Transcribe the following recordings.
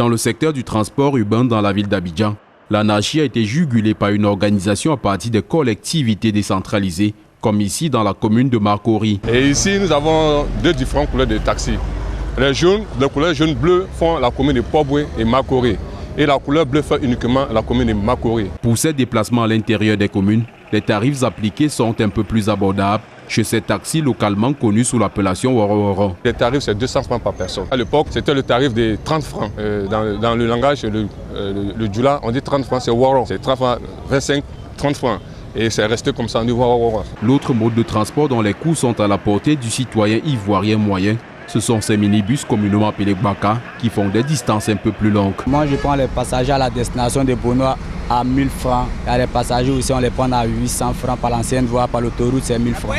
Dans le secteur du transport urbain dans la ville d'Abidjan, l'anarchie a été jugulée par une organisation à partir des collectivités décentralisées, comme ici dans la commune de Makori. Et ici, nous avons deux différentes couleurs de taxis. Les couleurs jaune-bleu font la commune de Pobwe et Makori. Et la couleur bleue fait uniquement la commune de Makori. Pour ces déplacements à l'intérieur des communes, les tarifs appliqués sont un peu plus abordables chez ces taxis localement connus sous l'appellation Woro-Woro. Les tarifs, c'est 200 francs par personne. À l'époque, c'était le tarif de 30 francs. Dans le langage, le Djoula, on dit 30 francs, c'est Woro. C'est 30 francs, 25, 30 francs. Et c'est resté comme ça, on dit Woro-Woro. L'autre mode de transport dont les coûts sont à la portée du citoyen ivoirien moyen, ce sont ces minibus communément appelés Baka qui font des distances un peu plus longues. Moi, je prends les passagers à la destination de Bonoa à 1000 francs. Il y a les passagers aussi, on les prend à 800 francs par l'ancienne voie, par l'autoroute, c'est 1000 francs.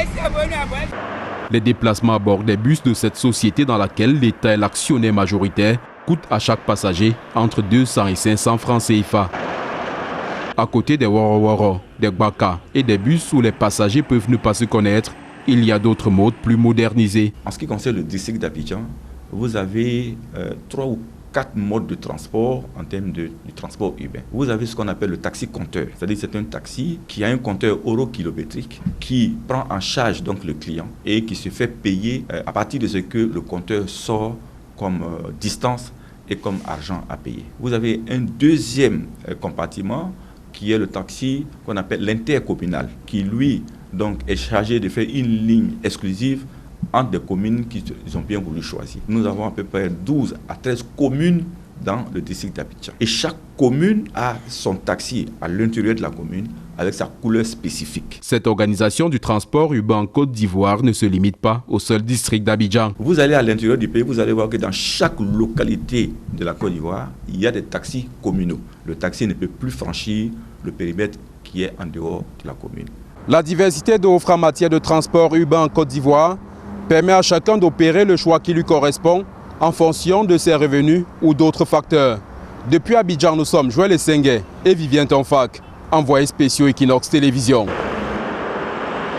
Les déplacements à bord des bus de cette société dans laquelle l'État est l'actionnaire majoritaire coûtent à chaque passager entre 200 et 500 francs CFA. À côté des Woro-Woro, des Baka et des bus où les passagers peuvent ne pas se connaître, il y a d'autres modes plus modernisés. En ce qui concerne le district d'Abidjan, vous avez 3 ou 4 modes de transport en termes du transport urbain. Vous avez ce qu'on appelle le taxi compteur, c'est-à-dire c'est un taxi qui a un compteur horokilométrique qui prend en charge donc le client et qui se fait payer à partir de ce que le compteur sort comme distance et comme argent à payer. Vous avez un deuxième compartiment qui est le taxi qu'on appelle l'intercommunal, qui lui donc est chargé de faire une ligne exclusive entre des communes qu'ils ont bien voulu choisir. Nous avons à peu près 12 à 13 communes dans le district d'Abidjan. Et chaque commune a son taxi à l'intérieur de la commune avec sa couleur spécifique. Cette organisation du transport urbain en Côte d'Ivoire ne se limite pas au seul district d'Abidjan. Vous allez à l'intérieur du pays, vous allez voir que dans chaque localité de la Côte d'Ivoire, il y a des taxis communaux. Le taxi ne peut plus franchir le périmètre qui est en dehors de la commune. La diversité d'offres en matière de transport urbain en Côte d'Ivoire permet à chacun d'opérer le choix qui lui correspond en fonction de ses revenus ou d'autres facteurs. Depuis Abidjan, nous sommes Joël Essengue et Vivien Tonfak, envoyés spéciaux Equinox Télévision.